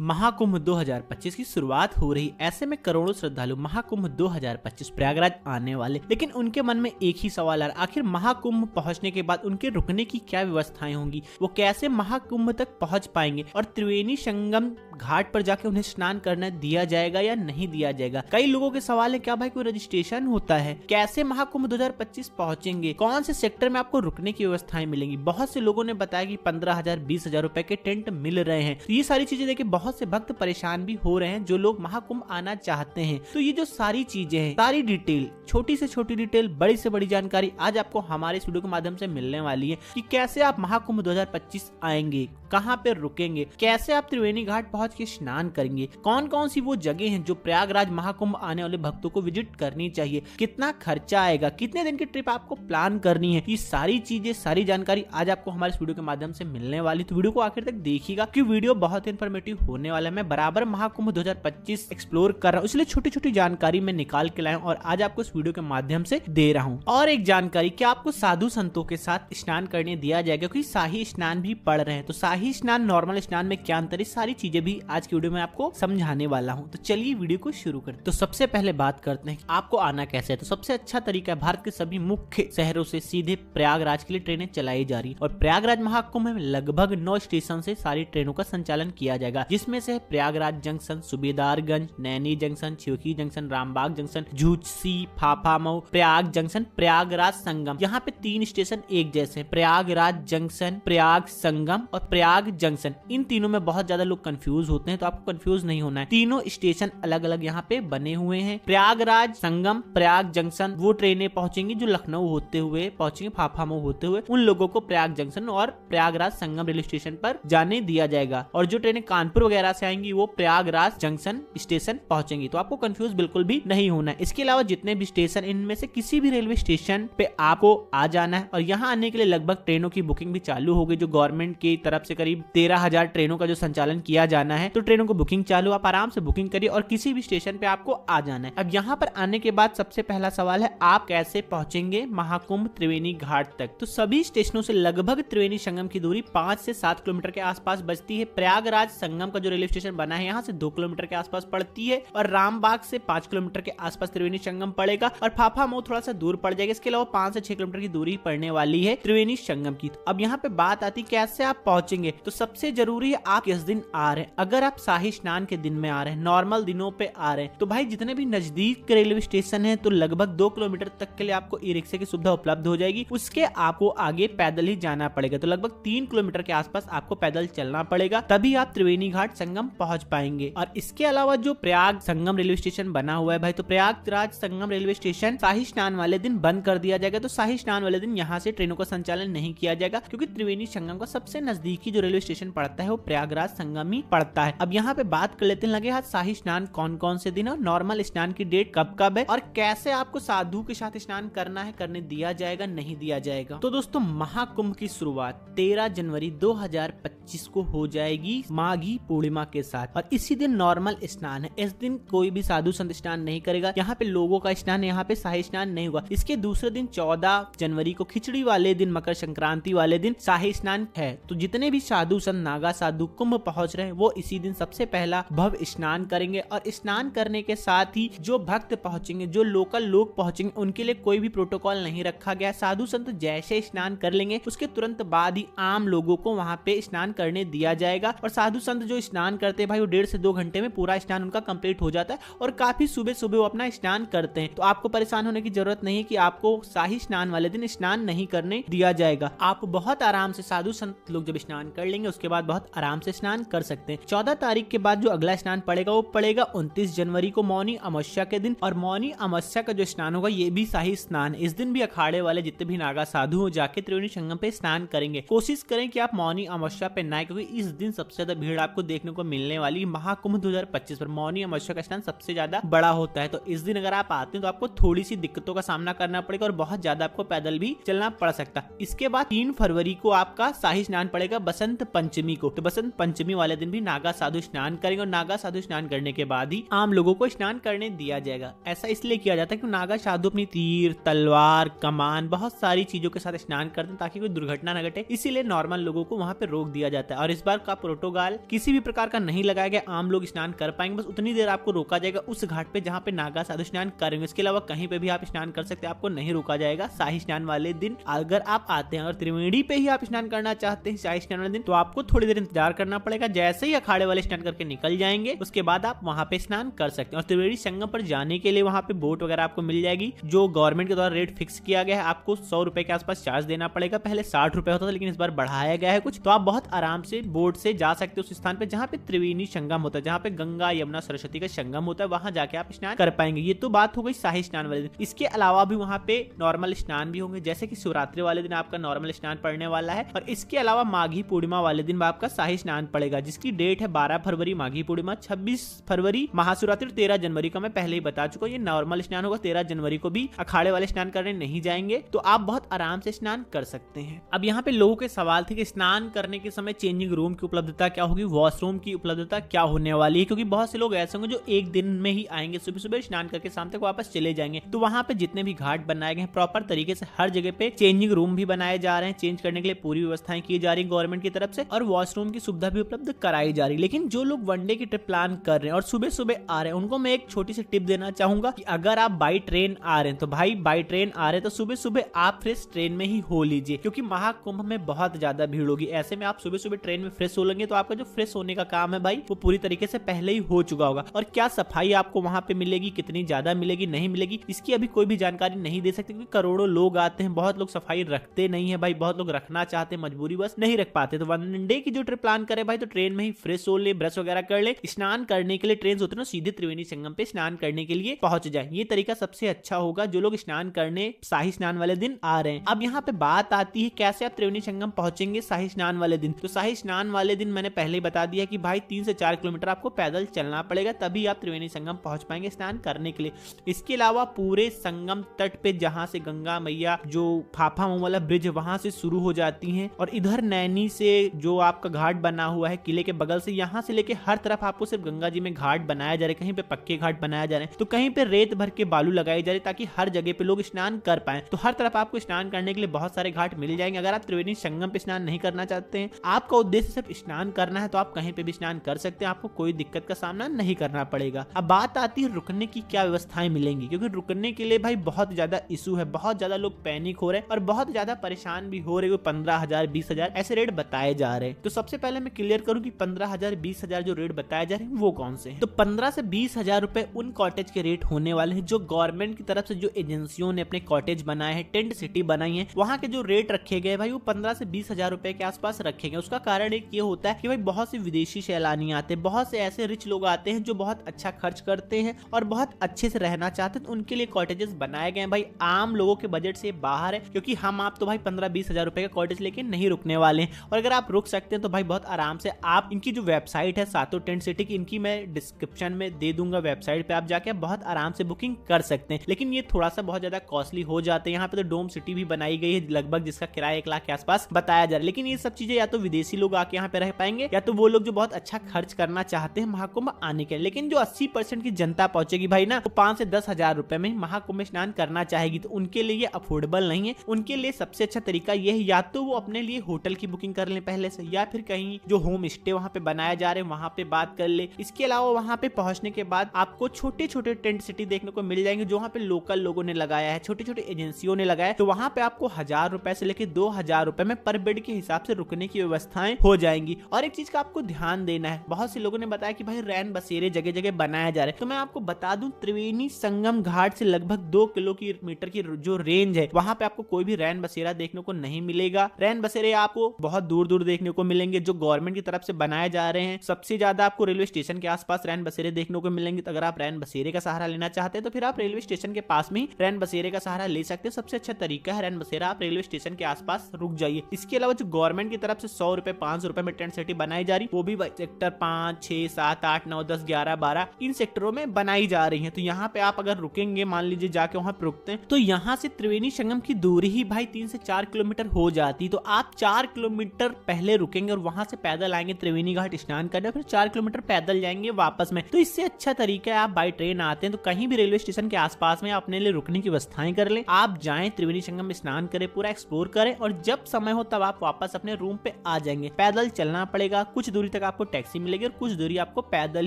महाकुंभ 2025 की शुरुआत हो रही, ऐसे में करोड़ों श्रद्धालु महाकुंभ 2025 प्रयागराज आने वाले, लेकिन उनके मन में एक ही सवाल है, आखिर महाकुंभ पहुंचने के बाद उनके रुकने की क्या व्यवस्थाएं होंगी, वो कैसे महाकुंभ तक पहुंच पाएंगे और त्रिवेणी संगम घाट पर जाके उन्हें स्नान करने दिया जाएगा या नहीं दिया जाएगा। कई लोगों के सवाल है, क्या भाई कोई रजिस्ट्रेशन होता है, कैसे महाकुंभ 2025 पहुंचेंगे, कौन से सेक्टर में आपको रुकने की व्यवस्थाएं मिलेंगी। बहुत से लोगों ने बताया कि 15,000 20,000 रुपए के टेंट मिल रहे हैं। तो ये सारी चीजें देखिए बहुत से भक्त परेशान भी हो रहे हैं जो लोग महाकुंभ आना चाहते हैं। तो ये जो सारी चीजें हैं, सारी डिटेल, छोटी से छोटी डिटेल, बड़ी से बड़ी जानकारी आज आपको हमारे इस वीडियो के माध्यम से मिलने वाली है कि कैसे आप महाकुंभ 2025 आएंगे, कहां पे रुकेंगे, कैसे आप त्रिवेणी घाट पहुंच के स्नान करेंगे, कौन कौन सी वो जगह हैं जो प्रयागराज महाकुंभ आने वाले भक्तों को विजिट करनी चाहिए, कितना खर्चा आएगा, कितने दिन की ट्रिप आपको प्लान करनी है। ये सारी चीजें, सारी जानकारी आज आपको हमारे इस वीडियो के माध्यम से मिलने वाली। तो वीडियो को आखिर तक देखिएगा कि वीडियो बहुत इन्फॉर्मेटिव होने वाला है। मैं बराबर महाकुंभ 2025 एक्सप्लोर कर रहा हूँ, इसलिए छोटी छोटी जानकारी मैं निकाल के लाया हूँ और आज आपको इस वीडियो के माध्यम से दे रहा हूँ। और एक जानकारी, क्या आपको साधु संतों के साथ स्नान करने दिया जाएगा, क्योंकि शाही स्नान भी पढ़ रहे हैं। तो शाही स्नान नॉर्मल स्नान में क्या अंतर है, सारी चीजें भी आज की वीडियो में आपको समझाने वाला हूँ। तो चलिए वीडियो को शुरू करते। तो सबसे पहले बात करते हैं आपको आना कैसे है। तो सबसे अच्छा तरीका है, भारत के सभी मुख्य शहरों से सीधे प्रयागराज के लिए ट्रेनें चलाई जा रही है और प्रयागराज महाकुंभ में लगभग 9 स्टेशन से सारी ट्रेनों का संचालन किया जाएगा, जिसमें से Prayagraj junction, Subedarganj, Naini junction, Chheoki junction, Rambagh junction, Jhusi, Phaphamau, Prayag junction, Prayagraj Sangam. यहाँ पे 3 स्टेशन एक जैसे, प्रयागराज जंक्शन, प्रयाग संगम और प्रयाग जंक्शन। इन तीनों में बहुत ज्यादा लोग कंफ्यूज होते हैं, तो आपको कंफ्यूज नहीं होना है। तीनों स्टेशन अलग अलग यहाँ पे बने हुए हैं। प्रयागराज संगम, प्रयाग जंक्शन वो ट्रेनें पहुंचेंगी जो लखनऊ होते हुए पहुंचेंगे, फाफामऊ होते हुए। उन लोगों को प्रयाग जंक्शन और प्रयागराज संगम रेलवे स्टेशन पर जाने दिया जाएगा और जो ट्रेनें कानपुर वगैरह से आएंगी वो प्रयागराज जंक्शन स्टेशन पहुंचेंगी। तो आपको कंफ्यूज बिल्कुल भी नहीं होना है। इसके अलावा जितने भी स्टेशन, इनमें से किसी भी रेलवे स्टेशन पे आपको आ जाना है और यहाँ आने के लिए लगभग ट्रेनों की बुकिंग भी चालू हो गई। जो गवर्नमेंट की तरफ से करीब 13,000 ट्रेनों का जो संचालन किया जाना है, तो ट्रेनों को बुकिंग चालू, आप आराम से बुकिंग करिए और किसी भी स्टेशन पे आपको आ जाना है। अब यहाँ पर आने के बाद सबसे पहला सवाल है, आप कैसे पहुंचेंगे महाकुंभ त्रिवेणी घाट तक। तो सभी स्टेशनों से लगभग त्रिवेणी संगम की दूरी 5 से 7 किलोमीटर के आसपास बचती है। प्रयागराज संगम का जो रेलवे स्टेशन बना है यहाँ से 2 किलोमीटर के आसपास पड़ती है और रामबाग से 5 किलोमीटर के आसपास त्रिवेणी संगम पड़ेगा और फाफामऊ थोड़ा सा दूर पड़ जाएगा। इसके अलावा 5 से 6 किलोमीटर की दूरी पड़ने वाली है त्रिवेणी संगम की। अब यहाँ पे बात आती कैसे आप पहुंचेंगे। तो सबसे जरूरी है आप किस दिन आ रहे हैं। अगर आप शाही स्नान के दिन में आ रहे हैं, नॉर्मल दिनों पे आ रहे हैं, तो भाई जितने भी नजदीक रेलवे स्टेशन है तो लगभग 2 किलोमीटर तक के लिए आपको ई रिक्शा की सुविधा उपलब्ध हो जाएगी। उसके आपको आगे पैदल ही जाना पड़ेगा, तो लगभग 3 किलोमीटर के आसपास आपको पैदल चलना पड़ेगा, तभी आप त्रिवेणी घाट संगम पहुंच पाएंगे। और इसके अलावा जो प्रयाग संगम रेलवे स्टेशन बना हुआ है भाई, तो प्रयागराज संगम रेलवे स्टेशन शाही स्नान वाले दिन बंद कर दिया जाएगा। तो शाही स्नान वाले दिन यहाँ से ट्रेनों का संचालन नहीं किया जाएगा, क्योंकि त्रिवेणी संगम का सबसे नजदीकी जो रेलवे स्टेशन पड़ता है वो प्रयागराज संगम ही पड़ता है। अब यहाँ पे बात कर लेते हैं लगे हाथ शाही स्नान कौन कौन से दिन और नॉर्मल स्नान की डेट कब कब है और कैसे आपको साधु के साथ स्नान करना है, करने दिया जाएगा नहीं दिया जाएगा। तो दोस्तों महाकुंभ की शुरुआत 13 जनवरी 2025 को हो जाएगी माघी पूर्णिमा के साथ और इसी दिन नॉर्मल स्नान है। इस दिन कोई भी साधु संत स्नान नहीं करेगा। यहाँ पे लोगों का स्नान, यहाँ पे शाही स्नान नहीं हुआ। इसके दूसरे दिन 14 जनवरी को खिचड़ी वाले दिन, मकर संक्रांति वाले दिन शाही स्नान है। तो जितने भी साधु संत, नागा साधु कुंभ पहुंच रहे हैं वो इसी दिन सबसे पहला भव्य स्नान करेंगे और स्नान करने के साथ ही जो भक्त पहुंचेंगे, जो लोकल लोग पहुंचेंगे, उनके लिए कोई भी प्रोटोकॉल नहीं रखा गया। साधु संत जैसे स्नान कर लेंगे उसके तुरंत बाद ही आम लोगों को वहां पे स्नान करने दिया जाएगा। और साधु संत जो स्नान करते हैं भाई वो 1.5 से 2 घंटे में पूरा स्नान उनका कंप्लीट हो जाता है और काफी सुबह सुबह वो अपना स्नान करते हैं। तो आपको परेशान होने की जरूरत नहीं है कि आपको शाही स्नान वाले दिन स्नान नहीं करने दिया जाएगा। आप बहुत आराम से, साधु संत लोग जब स्नान कर लेंगे उसके बाद बहुत आराम से स्नान कर सकते हैं। 14 तारीख के बाद जो अगला स्नान पड़ेगा वो पड़ेगा 29 जनवरी को मौनी अमावस्या के दिन और मौनी अमावस्या का जो स्नान होगा ये भी शाही स्नान। इस दिन भी अखाड़े वाले जितने भी नागा साधु हो जाके त्रिवेणी संगम पे स्नान करेंगे। कोशिश करें कि आप मौनी अमावस्या पे ना आए, क्योंकि इस दिन सबसे ज्यादा भीड़ आपको देखने को मिलने वाली महाकुंभ 2025 पर। मौनी अमावस्या का स्नान सबसे ज्यादा बड़ा होता है, तो इस दिन अगर आप आते हैं तो आपको थोड़ी सी दिक्कतों का सामना करना पड़ेगा और बहुत ज्यादा आपको पैदल भी चलना पड़ सकता है। इसके बाद 3 फरवरी को आपका शाही स्नान पड़ेगा बसंत पंचमी को। तो बसंत पंचमी वाले दिन भी नागा साधु स्नान करेंगे और नागा साधु स्नान करने के बाद ही आम लोगों को स्नान करने दिया जाएगा। ऐसा इसलिए किया जाता है कि नागा साधु अपनी तीर, तलवार, कमान, बहुत सारी चीजों के साथ स्नान करते हैं ताकि कोई दुर्घटना न घटे, इसीलिए नॉर्मल लोगों को वहां पे रोक दिया जाता है। और इस बार का प्रोटोकॉल किसी भी प्रकार का नहीं लगाया गया, आम लोग स्नान कर पाएंगे। बस उतनी देर आपको रोका जाएगा उस घाट पे जहाँ पे नागा साधु स्नान करेंगे। इसके अलावा कहीं पे भी आप स्नान कर सकते हैं, आपको नहीं रोका जाएगा शाही स्नान वाले दिन। अगर आप आते हैं और त्रिवेणी पे ही आप स्नान करना चाहते हैं शाही स्नान वाले दिन, तो आपको थोड़ी देर इंतजार करना पड़ेगा। जैसे ही अखाड़े वाले स्नान करके निकल जाएंगे उसके बाद आप वहाँ पे स्नान कर सकते हैं। और त्रिवेणी संगम पर जाने के लिए वहाँ पे बोट वगैरह आपको मिल जाएगी, जो गवर्नमेंट के द्वारा रेट फिक्स किया गया है। आपको 100 रुपए के आसपास चार्ज देना पड़ेगा, पहले 60 रुपए होता था लेकिन इस बार बढ़ाया गया है कुछ। तो आप बहुत आराम से बोट से जा सकते हो उस स्थान पे जहाँ पे त्रिवेणी संगम होता है, जहाँ पे गंगा यमुना सरस्वती का संगम होता है, वहां जाके आप स्नान कर पाएंगे। ये तो बात हो गई शाही स्नान वाले दिन। इसके अलावा भी वहाँ पे नॉर्मल स्नान भी होंगे, जैसे कि शिवरात्रि वाले दिन आपका नॉर्मल स्नान पड़ने वाला है। और इसके अलावा माघी पूर्णिमा वाले दिन आपका शाही स्नान पड़ेगा, जिसकी डेट है 12 फरवरी माघी पूर्णिमा, 26 फरवरी महाशिवरात्रि, 13 जनवरी का मैं पहले ही बता चुका हूँ। ये नॉर्मल स्नान होगा, 13 जनवरी को भी अखाड़े वाले स्नान करने नहीं जाएंगे, तो आप बहुत आराम से स्नान कर सकते हैं। अब यहाँ पे लोगों के सवाल थे कि स्नान करने के समय चेंजिंग रूम की उपलब्धता क्या होगी, वॉशरूम की उपलब्धता क्या होने वाली है, क्योंकि बहुत से लोग ऐसे होंगे जो एक दिन में ही आएंगे, सुबह सुबह स्नान करके शाम तक वापस चले जाएंगे। तो वहाँ पे जितने भी घाट बनाए गए हैं प्रॉपर तरीके से हर जगह पे चेंजिंग रूम भी बनाए जा रहे हैं, चेंज करने के लिए पूरी व्यवस्थाएं की जा रही है गवर्नमेंट की तरफ से, और वॉशरूम की सुविधा भी उपलब्ध कराई जा रही है। लेकिन जो लोग वनडे की ट्रिप प्लान कर रहे हैं और सुबह सुबह आ रहे हैं, उनको मैं एक छोटी सी टिप देना चाहूंगा कि अगर आप बाई ट्रेन आ रहे हैं तो भाई बाई ट्रेन आ रहे हैं तो सुबह सुबह आप फ्रेश ट्रेन में ही हो लीजिए, क्योंकि महाकुंभ में बहुत ज्यादा भीड़ होगी। ऐसे में आप सुबह सुबह ट्रेन में फ्रेश हो लेंगे तो आपका जो फ्रेश होने का काम है भाई वो पूरी तरीके से पहले ही हो चुका होगा। और क्या सफाई आपको वहां पे मिलेगी, कितनी ज्यादा मिलेगी, नहीं मिलेगी, इसकी अभी कोई भी जानकारी नहीं दे सकते, क्योंकि करोड़ों लोग आते हैं, बहुत लोग सफाई रखते नहीं है भाई, बहुत लोग रखना चाहते हैं, मजबूरी बस नहीं रख पाते। तो वनडे की जो ट्रिप प्लान करे भाई तो ट्रेन में ही फ्रेश हो ले, ब्रश वगैरह कर ले, स्नान करने के लिए ट्रेन से उतरो, सीधे त्रिवेणी संगम पे स्नान करने के लिए पहुंच जाए। ये तरीका सबसे अच्छा होगा जो लोग स्नान करने शाही स्नान वाले दिन आ रहे हैं। अब यहाँ पे बात आती है कैसे आप त्रिवेणी संगम पहुंचेंगे शाही स्नान वाले दिन। तो शाही स्नान वाले दिन मैंने पहले ही बता दिया कि भाई 3 से 4 किलोमीटर आपको पैदल चलना पड़ेगा, तभी आप त्रिवेणी संगम पहुंच पाएंगे स्नान करने के लिए। इसके अलावा पूरे संगम तट पे जहां से गंगा मैया जो फाफा वाला ब्रिज वहां से शुरू हो जाती हैं, और इधर नैनी से जो आपका घाट बना हुआ है किले के बगल से, यहाँ से लेके हर तरफ आपको सिर्फ गंगा जी में घाट बनाया जा रहा है, कहीं पे पक्के घाट बनाया जा रहे हैं तो कहीं पे रेत भर के बालू लगाई जा रही है, ताकि हर जगह पे लोग स्नान कर पाए। तो हर तरफ आपको स्नान करने के लिए बहुत सारे घाट मिल जाएंगे। अगर आप त्रिवेणी संगम पे स्नान नहीं करना चाहते हैं, आपका उद्देश्य सिर्फ स्नान करना है, तो आप कहीं पे भी स्नान कर सकते हैं, आपको कोई दिक्कत का सामना नहीं करना पड़ेगा। अब बात आती है रुकने की क्या व्यवस्थाएं मिलेंगी, क्योंकि रुकने के लिए भाई बहुत ज्यादा इशू है, बहुत ज्यादा लोग पैनिक हो रहे हैं और बहुत ज्यादा परेशान भी हो रहे हैं। 15,000 20,000 ऐसे रेट बताए जा रहे हैं। तो सबसे पहले मैं क्लियर करूं कि 15,000 20,000 जो रेट बताए जा रहे हैं वो कौन से हैं। तो 15 से 20,000 रुपए उन कॉटेज के रेट होने वाले हैं जो गवर्नमेंट की तरफ से, जो एजेंसियों ने अपने कॉटेज बनाए हैं, टेंट सिटी बनाई है, वहां के जो रेट रखे गए भाई वो 15 से 20,000 रुपए के आसपास रखे गए। उसका कारण एक ये होता है कि भाई बहुत से विदेशी सैलानी आते हैं, बहुत से ऐसे रिच लोग आते हैं जो बहुत अच्छा खर्च करते हैं और बहुत अच्छे से रहना चाहते हैं, तो उनके लिए कॉटेजेस बनाए गए हैं। भाई आम लोगों के बजट से बाहर है, क्योंकि हम आप तो भाई 15-20,000 रुपए का कॉटेज लेके नहीं रुकने वाले हैं। और अगर आप रुक सकते हैं तो भाई बहुत आराम से आप, इनकी जो वेबसाइट है सातों टेंट सिटी की, इनकी मैं डिस्क्रिप्शन में दे दूंगा, वेबसाइट पे आप जाके बहुत आराम से बुकिंग कर सकते हैं। लेकिन ये थोड़ा सा बहुत ज्यादा कॉस्टली हो जाते हैं। यहाँ पे तो डोम सिटी भी बनाई गई है लगभग, जिसका किराया 1 लाख के आसपास बताया जा रहा है। लेकिन ये सब चीजें या तो विदेशी लोग आके यहाँ पे रह पाएंगे, या तो वो लोग जो बहुत अच्छा खर्च करना चाहते हैं महाकुंभ आने के लिए। लेकिन जो 80% की जनता पहुंचेगी भाई ना, वो 5 से 10,000 रुपए में महाकुंभ में स्नान करना चाहेगी, तो उनके लिए ये अफोर्डेबल नहीं है। उनके लिए सबसे अच्छा तरीका ये है, या तो वो अपने लिए होटल की बुकिंग कर लें पहले से, या फिर कहीं जो होम स्टे वहां पे बनाया जा रहे हैं वहां पे बात कर ले। इसके अलावा वहां पे पहुंचने के बाद आपको छोटे छोटे टेंट सिटी देखने को मिल जाएंगे, जो वहां पे लोकल लोगों ने लगाया है, छोटी छोटी एजेंसियों ने लगाया है। तो वहां पे आपको 1,000 रुपए से लेकर 2,000 रुपए में पर बेड के हिसाब से रुकने की व्यवस्थाएं हो जाएंगी। और एक चीज का आपको ध्यान देना है, बहुत से लोगों ने बताया कि भाई रैन बसेरे जगह जगह बनाया जा रहा है, तो मैं आपको बता दूं त्रिवेणी संगम घाट से लगभग 2 किलोमीटर की जो रेंज है, वहां पे आपको कोई भी रैन बसेरा देखने को नहीं मिलेगा। रैन बसेरे आपको बहुत दूर दूर देखने को मिलेंगे, जो गवर्नमेंट की तरफ से बनाए जा रहे हैं। सबसे ज्यादा आपको रेलवे स्टेशन के आसपास रैन बसेरे देखने को मिलेंगे। तो अगर आप रैन बसेरे का सहारा लेना चाहते हैं तो फिर आप रेलवे स्टेशन के पास में ही रैन बसेरे का सहारा ले सकते हैं। सबसे अच्छा तरीका है रैन बसेरा, आप रेलवे स्टेशन के आसपास रुक जाइए। इसके अलावा जो गवर्नमेंट की तरफ से 100 रुपए 500 रुपए में टेंट सिटी बनाई जा रही, वो भी सेक्टर 5, 6, 7, 8, 9, 10, 11, 12 इन सेक्टरों में बनाई जा रही है। तो यहाँ पे आप अगर रुकेंगे, मान लीजिए जाके वहां पे रुकते हैं, तो यहाँ से त्रिवेणी संगम की दूरी ही भाई 3 से 4 किलोमीटर हो जाती। तो आप 4 किलोमीटर पहले रुकेंगे और वहां से पैदल आएंगे त्रिवेणी घाट स्नान करने, फिर 4 किलोमीटर पैदल जाएंगे वापस में। तो इससे अच्छा तरीका है, आप बाई ट्रेन आते हैं तो कहीं भी रेलवे स्टेशन के आसपास में अपने लिए रुकने की व्यवस्थाएं कर लें। आप जाएं त्रिवेणी संगम में स्नान करें, पूरा एक्सप्लोर करें, और जब समय हो तब आप वापस अपने रूम पे आ जाएंगे। पैदल चलना पड़ेगा, कुछ दूरी तक आपको टैक्सी मिलेगी और कुछ दूरी आपको पैदल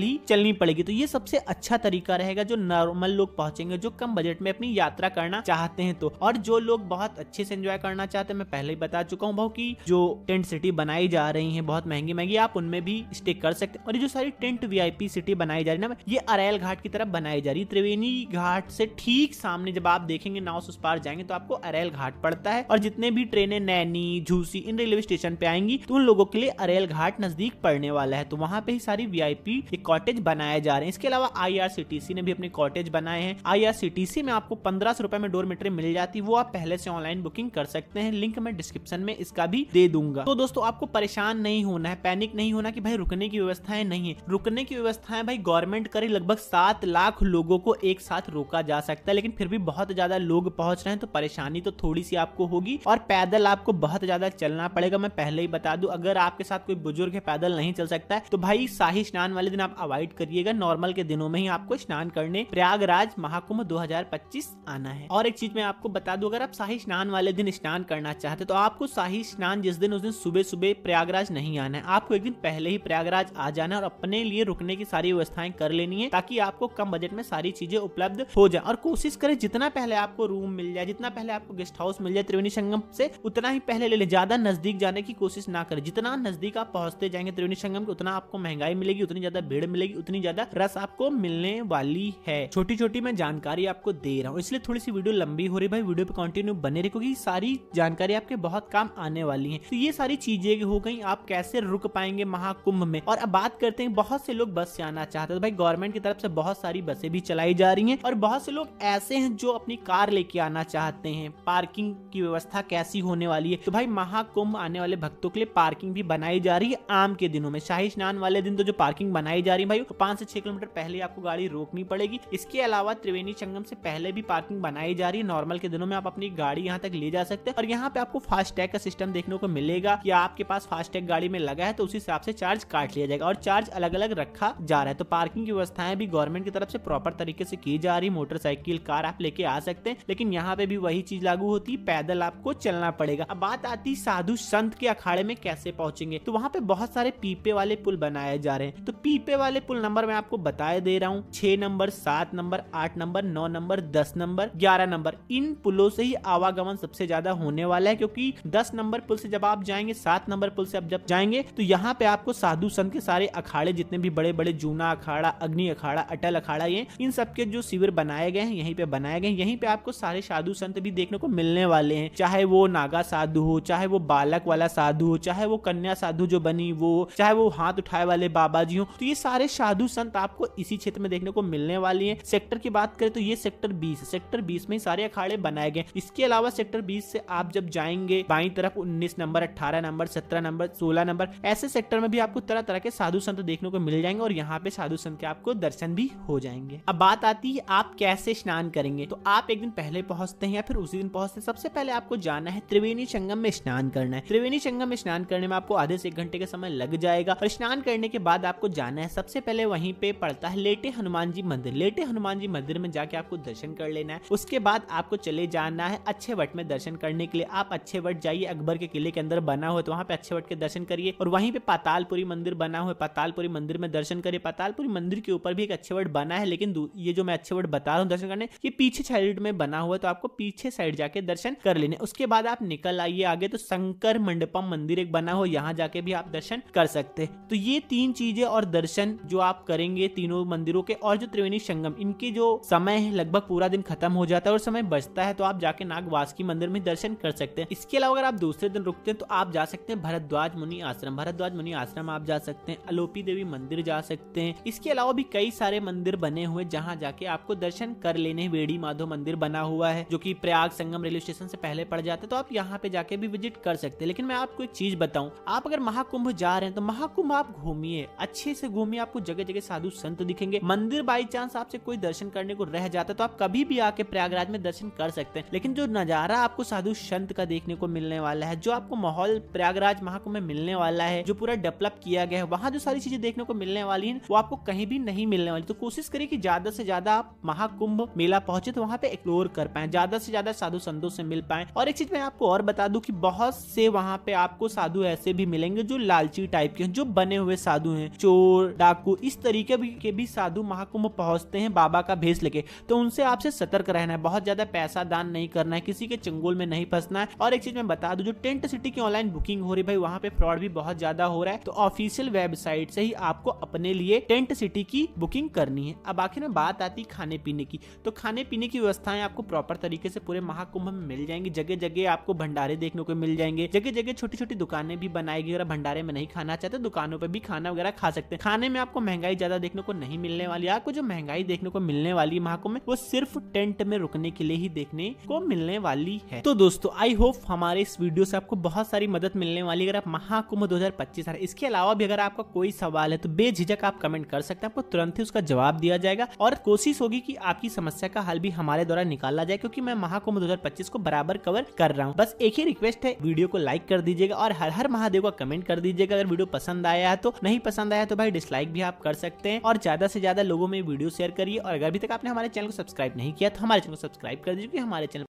ही चलनी पड़ेगी। तो ये सबसे अच्छा तरीका रहेगा जो नॉर्मल लोग पहुंचेंगे, जो कम बजट में अपनी यात्रा करना चाहते हैं। तो और जो लोग बहुत अच्छे से एंजॉय करना चाहते हैं, मैं पहले ही बता चुका हूँ भाव की जो टेंट सिटी बनाई जा रही है बहुत महंगी महंगी, आप उनमें भी स्टे कर सकते हैं। और ये जो सारी टेंट वीआईपी सिटी बनाई जा रही है ना, ये अरेल घाट की तरफ बनाई जा रही है। त्रिवेणी घाट से ठीक सामने जब आप देखेंगे नाव से उस पार जाएंगे तो आपको अरेल घाट पड़ता है। और जितने भी ट्रेनें नैनी, झूसी इन रेलवे स्टेशन पे आएंगी तो उन लोगों के लिए अरेल घाट नजदीक पड़ने वाला है। तो वहां पे ही सारी वीआईपी कॉटेज बनाए जा रहे हैं। इसके अलावा आईआरसीटीसी ने भी अपने कॉटेज बनाए हैं। आईआरसीटीसी में आपको 1500 रुपए में डोरमेट्री मिल जाती है, वो आप पहले से ऑनलाइन बुकिंग कर सकते हैं। लिंक मैं डिस्क्रिप्शन में इसका भी दे दूंगा। तो दोस्तों आपको परेशान नहीं होना है, पैनिक नहीं होना कि भाई रुकने की व्यवस्थाएं नहीं है। रुकने की व्यवस्थाएं भाई गवर्नमेंट करे, लगभग 7 लाख लोगों को एक साथ रोका जा सकता है। लेकिन फिर भी बहुत ज्यादा लोग पहुंच रहे हैं तो परेशानी तो थोड़ी सी आपको होगी और पैदल आपको बहुत ज्यादा चलना पड़ेगा। मैं पहले ही बता दूं, अगर आपके साथ कोई बुजुर्ग है पैदल नहीं चल सकता है तो भाई शाही स्नान वाले दिन आप अवॉइड करिएगा। नॉर्मल के दिनों में ही आपको स्नान करने प्रयागराज महाकुंभ 2025 आना है। और एक चीज मैं आपको बता दूं, अगर आप शाही स्नान वाले दिन स्नान करना चाहते तो आपको शाही स्नान जिस दिन उस दिन सुबह सुबह प्रयागराज नहीं आना है। आपको एक दिन पहले ही प्रयागराज आ जाना है और अपने लिए रुकने की सारी व्यवस्थाएं कर लेनी है ताकि आपको कम बजट में सारी चीजें उपलब्ध हो जाए। और कोशिश करें जितना पहले आपको रूम मिल जाए, जितना पहले आपको गेस्ट हाउस मिल जाए त्रिवेणी संगम से, उतना ही पहले ले ले। ज्यादा नजदीक जाने की कोशिश ना करें। जितना नजदीक आप पहुंचते जाएंगे त्रिवेणी संगम के, उतना आपको महंगाई मिलेगी, उतनी ज्यादा भीड़ मिलेगी, उतनी ज्यादा रस आपको मिलने वाली है। छोटी छोटी मैं जानकारी आपको दे रहा हूँ, इसलिए थोड़ी सी वीडियो लंबी हो रही है। भाई वीडियो पे कंटिन्यू बने रहे क्योंकि सारी जानकारी आपके बहुत काम आने वाली है। तो ये सारी चीजें हो गई, आप कैसे रुक पाएंगे महाकुंभ में। और अब बात करते हैं, बहुत से लोग बस से आना चाहते हैं तो भाई गवर्नमेंट की तरफ से बहुत सारी बसें भी चलाई जा रही हैं। और बहुत से लोग ऐसे हैं जो अपनी कार लेके आना चाहते हैं। पार्किंग की व्यवस्था कैसी होने वाली है, तो भाई महाकुंभ आने वाले भक्तों के लिए पार्किंग भी बनाई जा रही है। आम के दिनों में शाही स्नान वाले दिन तो जो पार्किंग बनाई जा रही है भाई, तो 5 से 6 किलोमीटर पहले आपको गाड़ी रोकनी पड़ेगी। इसके अलावा त्रिवेणी संगम से पहले भी पार्किंग बनाई जा रही है। नॉर्मल के दिनों में आप अपनी गाड़ी यहाँ तक ले जा सकते हैं। और यहाँ पे आपको फास्टैग का सिस्टम देखने को मिलेगा कि आपके पास फास्टैग गाड़ी में लगा है तो उसी हिसाब से चार्ज काट लिया जाएगा और चार्ज अलग अलग रखा जा रहा है। तो पार्किंग की व्यवस्थाएं भी गवर्नमेंट की तरफ से प्रॉपर तरीके से की जा रही। मोटरसाइकिल कार आप लेके आ सकते हैं, लेकिन यहाँ पे भी वही चीज लागू होती है, पैदल आपको चलना पड़ेगा। अब बात आती साधु संत के अखाड़े में कैसे पहुंचेंगे, तो वहाँ पे बहुत सारे पीपे वाले पुल बनाए जा रहे हैं। तो पीपे वाले पुल नंबर मैं आपको बताए दे रहा हूँ, 6 number, 7 number, 8 number, 9 number, 10 number, 11 number. इन पुलों से ही आवागमन सबसे ज्यादा होने वाला है क्योंकि 10 नंबर पुल से जब आप जाएंगे, 7 नंबर पुल से आप जब जाएंगे तो यहाँ पे आपको साधु संत के सारे अखाड़े जितने भी बड़े बड़े, जूना अखाड़ा, अग्नि अखाड़ा, अटल अखाड़ा, ये इन सबके जो शिविर बनाए गए हैं यहीं पे बनाए गए हैं। यहीं पे आपको सारे साधु संत भी देखने को मिलने वाले हैं, चाहे वो नागा साधु हो, चाहे वो बालक वाला साधु हो, चाहे वो कन्या साधु जो बनी वो, चाहे वो हाथ उठाए वाले बाबा जी हो। तो ये सारे साधु संत आपको इसी क्षेत्र में देखने को मिलने वाली है। सेक्टर की बात करें तो ये सेक्टर 20, सेक्टर 20 में सारे अखाड़े बनाए गए। इसके अलावा सेक्टर 20 से आप जब जाएंगे बाईं तरफ 19 नंबर, 18 नंबर, 17 नंबर, 16 नंबर, ऐसे सेक्टर में भी आपको तरह तरह के साधु संत देखने को मिल जाएंगे और यहाँ पे साधु संत के आपको दर्शन भी हो जाएंगे। अब बात आती है आप कैसे स्नान करेंगे, तो आप एक दिन पहले पहुंचते हैं या फिर उसी दिन पहुंचते हैं। सबसे पहले आपको जाना है त्रिवेणी संगम में स्नान करना है। त्रिवेणी संगम में स्नान करने में आपको आधे से 1 घंटे का समय लग जाएगा। और स्नान करने के बाद आपको जाना है, सबसे पहले वहीं पे पड़ता है लेटे हनुमान जी मंदिर। लेटे हनुमान जी मंदिर में जाके आपको दर्शन कर लेना है। उसके बाद आपको चले जाना है अच्छे वट में दर्शन करने के लिए। आप अच्छे वट जाइए, अकबर के किले के अंदर बना हुआ, तो वहां पे अच्छे वट के दर्शन करिए। और वहीं पे पातालपुरी मंदिर बना हुआ है, पातालपुरी मंदिर में दर्शन करिए। पातालपुरी मंदिर के ऊपर भी एक अच्छे वट बना है, लेकिन ये जो मैं अच्छे वट बता रहा हूँ दर्शन करने, ये पीछे साइड में बना हुआ है, तो आपको पीछे साइड जाके दर्शन कर लेने। उसके बाद आप निकल आइए आगे, तो शंकर मंडपम मंदिर एक बना हुआ, यहाँ जाके भी आप दर्शन कर सकते हैं। तो ये 3 चीजें और दर्शन जो आप करेंगे तीनों मंदिरों के, और जो त्रिवेणी संगम, इनके जो समय है लगभग पूरा दिन खत्म हो जाता है और समय बचता है तो आप जाके नागवासुकी मंदिर में दर्शन कर सकते हैं। इसके अलावा अगर आप दूसरे दिन रुकते हैं तो आप जा सकते हैं भरद्वाज मुनि आश्रम। भरद्वाज मुनि आश्रम आप जा सकते हैं, अलोपी देवी मंदिर जा सकते हैं। इसके अलावा भी कई सारे मंदिर बने हुए जहाँ जाके आपको दर्शन कर लेने। वेड़ी माधव मंदिर बना हुआ है जो कि प्रयाग संगम रेलवे स्टेशन से पहले पड़ जाता है, तो आप यहाँ पे जाके भी विजिट कर सकते हैं। लेकिन मैं आपको एक चीज बताऊं, आप अगर महाकुंभ जा रहे हैं तो महाकुंभ आप घूमिए, अच्छे से घूमिए, आपको जगह जगह साधु संत दिखेंगे। मंदिर बाई चांस आपसे कोई दर्शन करने को रह जाता है तो आप कभी भी आके प्रयागराज में दर्शन कर सकते हैं। लेकिन जो नजारा आपको साधु संत का देखने को मिलने वाला है, जो आपको माहौल प्रयागराज महाकुंभ में मिलने वाला है, जो पूरा डेवलप किया गया है, वहाँ जो सारी चीजें देखने को मिलने वाली है वो आपको कहीं भी नहीं मिलने वाली। तो कोशिश करिए कि ज्यादा से ज्यादा आप महाकुंभ मेला पहुंचे तो वहाँ पे एक्सप्लोर कर पाए, ज्यादा से ज्यादा साधु संतों से मिल पाए। और एक चीज मैं आपको और बता दूं कि बहुत से वहाँ पे आपको साधु ऐसे भी मिलेंगे जो लालची टाइप के हैं, जो बने हुए साधु हैं, चोर डाकू इस तरीके के भी साधु महाकुंभ पहुंचते हैं बाबा का भेष लेके। तो उनसे आपसे सतर्क रहना है, बहुत ज्यादा पैसा दान नहीं करना है, किसी के चंगुल में नहीं फंसना है। और एक चीज मैं बता दूं, जो टेंट सिटी की ऑनलाइन बुकिंग हो रही है भाई, वहां पे फ्रॉड भी बहुत ज्यादा हो रहा है। तो ऑफिशियल वेबसाइट से ही आपको अपने लिए टेंट सिटी की बुकिंग करनी है। अब आखिर में बात आती खाने पीने की, तो खाने पीने की व्यवस्थाएं आपको प्रॉपर तरीके से पूरे महाकुंभ में मिल जाएंगी। जगह जगह आपको भंडारे देखने को मिल जाएंगे, जगह जगह छोटी छोटी दुकानें भी बनाएगी। अगर भंडारे में नहीं खाना चाहते दुकानों पर भी खाना वगैरह खा सकते हैं। खाने में आपको महंगाई ज्यादा देखने को नहीं मिलने वाली। आपको जो महंगाई देखने को मिलने वाली महाकुंभ में, वो सिर्फ टेंट में रुकने के लिए ही देखने को मिलने वाली है। तो दोस्तों आई होप हमारे इस वीडियो से आपको बहुत सारी मदद मिलने वाली। अगर आप महाकुंभ 2025 आ रहे, इसके अलावा भी अगर आपका कोई सवाल है तो बेझिझक आप कमेंट कर सकते हैं, आपको तुरंत ही उसका जवाब दिया जाएगा। और कोशिश होगी कि आपकी समस्या का हल भी हमारे द्वारा निकाला जाए, क्योंकि मैं महाकुंभ 2025 को बराबर कवर कर रहा हूँ। बस एक ही रिक्वेस्ट है, वीडियो को लाइक कर दीजिएगा और हर हर महादेव का कमेंट कर दीजिएगा। अगर वीडियो पसंद आया है तो, नहीं पसंद आया तो भाई डिसलाइक भी आप कर सकते हैं। और ज्यादा से ज्यादा लोगों में वीडियो शेयर करिए। और अगर अभी तक आपने हमारे चैनल को सब्सक्राइब नहीं किया तो हमारे चैनल को सब्सक्राइब कर दीजिए, हमारे चैनल